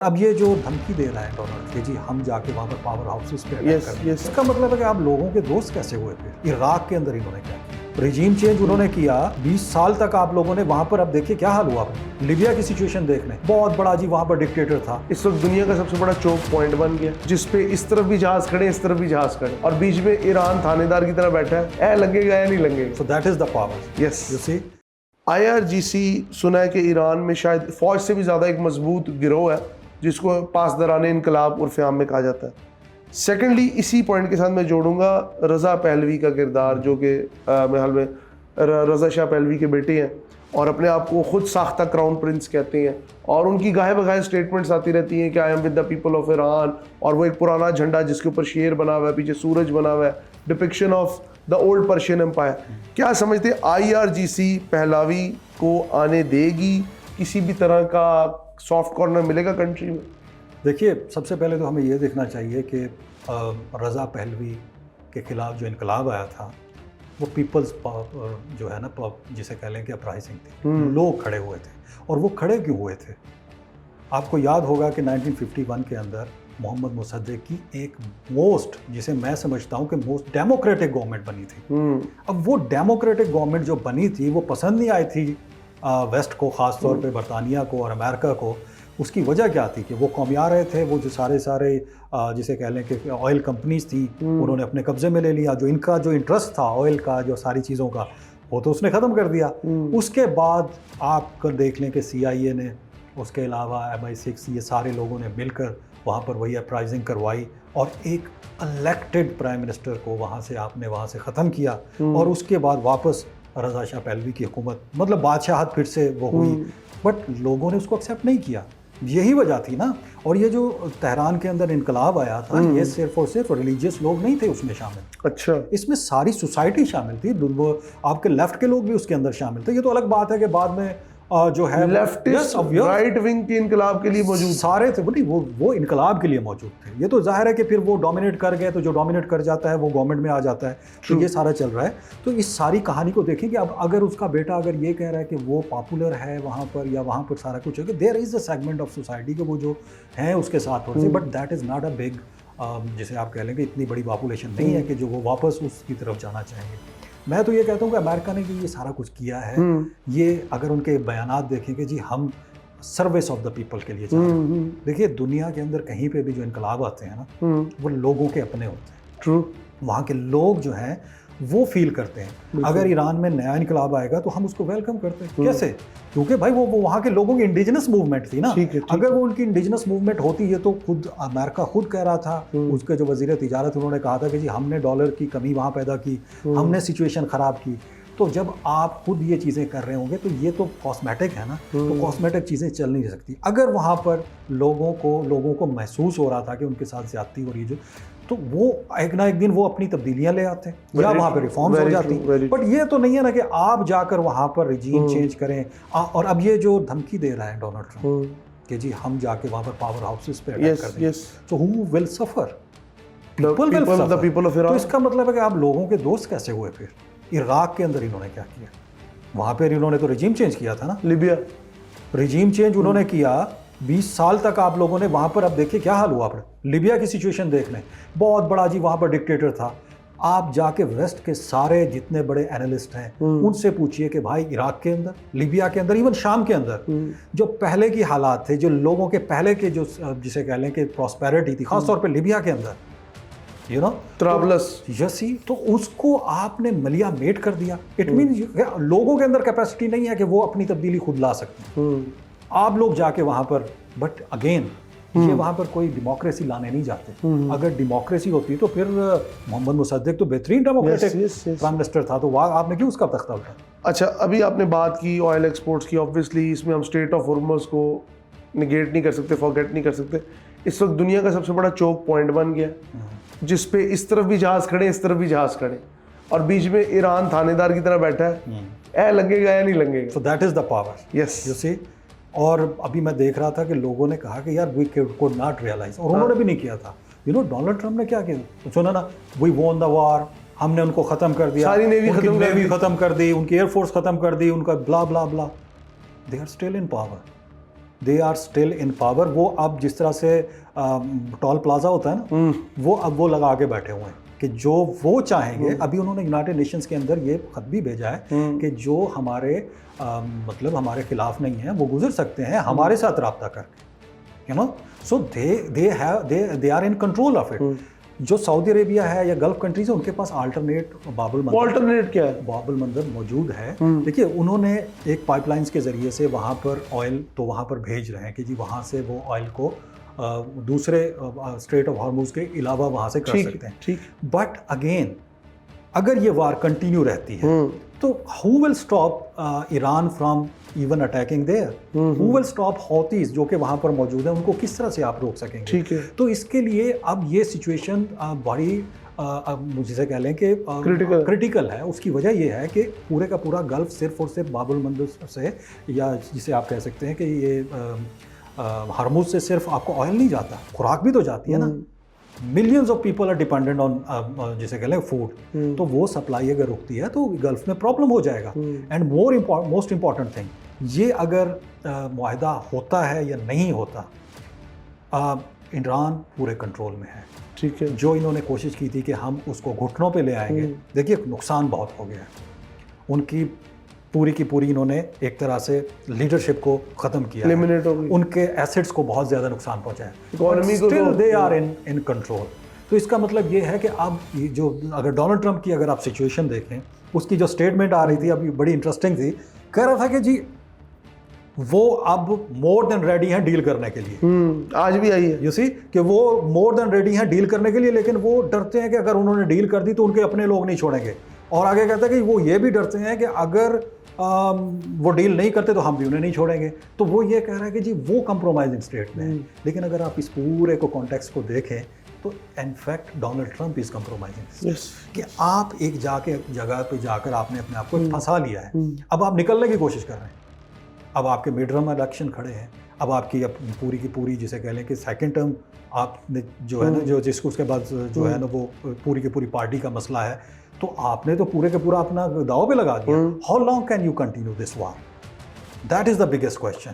अब ये जो धमकी दे रहा है डोनाल्ड कि जी हम जाके वहाँ पर पावर हाउसेस पे अटैक करें, yes. इसका मतलब है कि आप लोगों के दोस्त कैसे हुए फिर? इराक के अंदर इन्होंने क्या किया, रिजीम चेंज उन्होंने किया, 20 साल तक आप लोगों ने वहाँ पर, अब देखिए क्या हाल हुआ। लीबिया की सिचुएशन देख लें, बहुत बड़ा जी वहाँ पर डिक्टेटर था। इस वक्त दुनिया का सबसे बड़ा चौक पॉइंट बन गया, जिसपे इस तरफ भी जहाज खड़े, इस तरफ भी जहाज खड़े, और बीच में ईरान थानेदार की तरह बैठा है, लगेगा या नहीं लगेगा। So that is the power. Yes, you see, IRGC सुना है कि ईरान में शायद फौज से भी ज्यादा एक मजबूत गिरोह है जिसको पासदारान इनकलाब उर्फ आम में कहा जाता है। सेकेंडली, इसी पॉइंट के साथ मैं जोड़ूंगा रजा पहलवी का किरदार, जो कि मेरे हाल में रजा शाह पहलवी के बेटे हैं और अपने आप को खुद साख्ता क्राउन प्रिंस कहते हैं, और उनकी गाहे बगाहे स्टेटमेंट्स आती रहती हैं कि I am with the people of Iran, और वो एक पुराना झंडा जिसके ऊपर शेर बना हुआ है, पीछे सूरज बना हुआ है, depiction of the old Persian empire. क्या समझते IRGC पहलवी को आने देगी? किसी भी तरह का सॉफ्ट कॉर्नर मिलेगा कंट्री में? देखिए सबसे पहले तो हमें ये देखना चाहिए कि रजा पहलवी के खिलाफ जो इनकलाब आया था वो पीपल्स जो है ना, जिसे कह लें कि अपराइजिंग थी, लोग खड़े हुए थे। और वो खड़े क्यों हुए थे? आपको याद होगा कि 1951 के अंदर मोहम्मद मुसद्दिक की एक जिसे मैं समझता हूँ कि मोस्ट डेमोक्रेटिक गवर्नमेंट बनी थी। अब वो डेमोक्रेटिक गवर्नमेंट जो बनी थी वो पसंद नहीं आई थी वेस्ट को, ख़ास तौर पे बरतानिया को और अमेरिका को। उसकी वजह क्या थी कि वो कौमिया रहे थे, वो जो सारे जिसे कह लें कि ऑयल कंपनीज थी उन्होंने अपने कब्जे में ले लिया। जो इनका जो इंटरेस्ट था ऑयल का, जो सारी चीज़ों का, वो तो उसने ख़त्म कर दिया। उसके बाद आप कर देख लें कि CIA ने, उसके अलावा MI6, ये सारे लोगों ने मिलकर वहाँ पर वही अपराइजिंग करवाई और एक इलेक्टेड प्राइम मिनिस्टर को वहाँ से ख़त्म किया। और उसके बाद वापस रजा शाह पहलवी की हुकूमत, मतलब बादशाहत फिर से वो हुई, बट लोगों ने उसको एक्सेप्ट नहीं किया। यही वजह थी ना। और ये जो तेहरान के अंदर इनकलाब आया था, ये सिर्फ और सिर्फ रिलीजियस लोग नहीं थे उसमें शामिल। अच्छा, इसमें सारी सोसाइटी शामिल थी, वो आपके लेफ्ट के लोग भी उसके अंदर शामिल थे। ये तो अलग बात है कि बाद में जो है लेफ्टिस्ट राइट विंग के इनकलाब के लिए मौजूद सारे थे, नहीं वो इनकलाब के लिए मौजूद थे। ये तो जाहिर है कि फिर वो डोमिनेट कर गए, तो जो डोमिनेट कर जाता है वो गवर्नमेंट में आ जाता है। तो ये सारा चल रहा है। तो इस सारी कहानी को देखें कि अब अगर उसका बेटा अगर ये कह रहा है कि वो पॉपुलर है वहाँ पर, या वहाँ पर सारा कुछ है, कि there is a segment of society के वो जो हैं उसके साथ थोड़े से, but that is not a big, जिसे आप कह लेंगे इतनी बड़ी पॉपुलेशन नहीं है कि जो वो वापस उसकी तरफ जाना चाहेंगे। मैं तो ये कहता हूँ कि अमेरिका ने ये सारा कुछ किया है, ये अगर उनके बयानात देखें कि जी हम सर्विस ऑफ द पीपल के लिए जा रहे हैं। देखिए दुनिया के अंदर कहीं पे भी जो इनकलाब आते हैं ना, वो लोगों के अपने होते हैं। ट्रू, वहाँ के लोग जो हैं वो फील करते हैं। अगर ईरान में नया इनकलाब आएगा तो हम उसको वेलकम करते हैं। कैसे? क्योंकि भाई वो वहाँ के लोगों की इंडिजिनस मूवमेंट थी ना। अगर वो उनकी इंडिजिनस मूवमेंट होती, ये तो खुद अमेरिका खुद कह रहा था, उसके जो वजीर तिजारत उन्होंने कहा था कि जी हमने डॉलर की कमी वहाँ पैदा की, हमने सिचुएशन ख़राब की। तो जब आप खुद ये चीज़ें कर रहे होंगे तो ये तो कॉस्मेटिक है ना, तो कॉस्मेटिक चीज़ें चल नहीं सकती। अगर वहाँ पर लोगों को महसूस हो रहा था कि उनके साथ ज्यादती हो रही है, तो वो एक ना एक दिन वो अपनी तब्दीलियां ले आते हैं या वहाँ पर रिफॉर्म्स हो जाती हैं। बट ये तो नहीं है ना कि आप जाकर वहाँ पर रिजीम चेंज करें। और अब ये जो धमकी दे रहा है डोनाल्ड ट्रम्प कि जी हम जाके वहाँ पर पावर हाउसेस पे अटैक कर देंगे, तो who will suffer? People will suffer, the people of Iran. तो इसका मतलब है कि आप लोगों के दोस्त कैसे हुए फिर? इराक के अंदर इन्होंने क्या किया? वहाँ पर इन्होंने तो रिजीम चेंज किया था ना। लीबिया रिजीम चेंज उन्होंने किया, 20 साल तक आप लोगों ने वहाँ पर, अब देखिए क्या हाल हुआ। लीबिया की सिचुएशन देख लें, बहुत बड़ा जी वहाँ पर डिक्टेटर था। आप जाके वेस्ट के सारे जितने बड़े एनालिस्ट हैं उनसे पूछिए कि भाई इराक के अंदर, लीबिया के अंदर, इवन शाम के अंदर जो पहले की हालात थे, जो लोगों के पहले के जो जिसे कह लें कि प्रॉस्पेरिटी थी, खासतौर पर लीबिया के अंदर, ट्राबलस, यसी, तो उसको आपने मलिया मेट कर दिया। इट मीन लोगों के अंदर कैपेसिटी नहीं है कि वो अपनी तब्दीली खुद ला सकते हैं। आप लोग जाके वहाँ पर, बट अगेन ये वहाँ पर कोई डेमोक्रेसी लाने नहीं जाते। अगर डेमोक्रेसी होती तो फिर मोहम्मद मुसद्दिक तो बेहतरीन डेमोक्रेटिक प्राइम मिनिस्टर था, तो वहाँ आपने क्यों उसका तख्ता उठाया? अच्छा, अभी आपने बात की ऑयल एक्सपोर्ट्स की, ऑब्वियसली इसमें हम स्ट्रेट ऑफ हॉर्मुज़ को निगेट नहीं कर सकते, फॉरगेट नहीं कर सकते। इस वक्त दुनिया का सबसे बड़ा चौक पॉइंट बन गया, जिस पे इस तरफ भी जहाज खड़े, इस तरफ भी जहाज खड़े, और बीच में ईरान थानेदार की तरह बैठा है, लगेगा या नहीं लगेगा। So that is the power. Yes, you see. और अभी मैं देख रहा था कि लोगों ने कहा कि यार वी कुड नॉट रियलाइज, और उन्होंने भी नहीं किया था। डोनाल्ड ट्रम्प ने क्या किया, तो सुना ना, वी वॉन द वॉर, हमने उनको खत्म कर दिया, सारी नेवी खत्म कर दी, उनकी एयरफोर्स खत्म कर दी, उनका blah blah blah. They are still in power. They are still in power. वो अब जिस तरह से टॉल प्लाजा होता है ना, वो अब वो लगा के बैठे हुए हैं कि जो वो चाहेंगे। अभी उन्होंने यूनाइटेड नेशंस के अंदर ये खत भी भेजा है कि जो हमारे मतलब हमारे खिलाफ नहीं है वो गुजर सकते हैं हमारे साथ रब्ता करके, you know. So they are in control of it. जो सऊदी अरेबिया है या गल्फ कंट्रीज है उनके पास अल्टरनेट अल्टरनेट क्या है? बाबुल मंदर मौजूद है। देखिए उन्होंने एक पाइपलाइंस के ज़रिए से वहाँ पर ऑयल तो वहाँ पर भेज रहे हैं कि जी वहाँ से वो ऑयल को दूसरे स्ट्रेट ऑफ हॉर्मुज के अलावा वहाँ से कर सकते हैं। ठीक। बट अगेन अगर ये वार कंटिन्यू रहती है तो who will stop Iran from even attacking there? Who will stop Houthis जो कि वहाँ पर मौजूद है, उनको किस तरह से आप रोक सकेंगे? ठीक है। तो इसके लिए अब ये सिचुएशन बड़ी मुझे कह लें कि क्रिटिकल है। उसकी वजह ये है कि पूरे का पूरा गल्फ सिर्फ और सिर्फ बाबुल मंदर से, या जिसे आप कह सकते हैं कि ये हरमुज से सिर्फ आपको ऑयल नहीं जाता, खुराक भी तो जाती है ना। Millions of people are dependent on जिसे कह लें फूड। तो वो सप्लाई अगर रुकती है तो गल्फ में प्रॉब्लम हो जाएगा। एंड मोस्ट इम्पॉर्टेंट थिंग, ये अगर मुआहदा होता है या नहीं होता, ईरान पूरे कंट्रोल में है। ठीक है। जो इन्होंने कोशिश की थी कि हम उसको घुटनों पे ले आएंगे, देखिए नुकसान बहुत हो गया है। उनकी पूरी की पूरी इन्होंने एक तरह से लीडरशिप को ख़त्म किया, एलिमिनेट हो गई, उनके एसेट्स को बहुत ज़्यादा नुकसान पहुंचाया, इकोनॉमी को। Still they are in control. तो इसका मतलब ये है कि अब ये जो अगर डोनाल्ड ट्रंप की अगर आप सिचुएशन देखें, उसकी जो स्टेटमेंट आ रही थी अभी बड़ी इंटरेस्टिंग थी। कह रहा था कि जी वो अब मोर देन रेडी हैं डील करने के लिए। आज भी आई है यू सी कि वो मोर देन रेडी हैं डील करने के लिए, लेकिन वो डरते हैं कि अगर उन्होंने डील कर दी तो उनके अपने लोग नहीं छोड़ेंगे। और आगे कहता है कि वो ये भी डरते हैं कि अगर वो डील नहीं करते तो हम भी उन्हें नहीं छोड़ेंगे। तो वो ये कह रहा है कि जी वो कंप्रोमाइजिंग स्टेट में है। लेकिन अगर आप इस पूरे को कॉन्टेक्स्ट को देखें तो in fact Donald Trump is compromising, कि आप एक जगह पे जाकर आपने अपने आप को फंसा लिया है। अब आप निकलने की कोशिश कर रहे हैं, अब आपके मिड टर्म इलेक्शन खड़े हैं, अब आपकी पूरी की पूरी जिसे कह लें कि सेकंड टर्म आपने जो है ना, जो जिसको उसके बाद जो है ना वो पूरी की पूरी पार्टी का मसला है, तो आपने तो पूरे के पूरा अपना दाव पे लगा दिया। How long can you continue this war? That is the biggest question.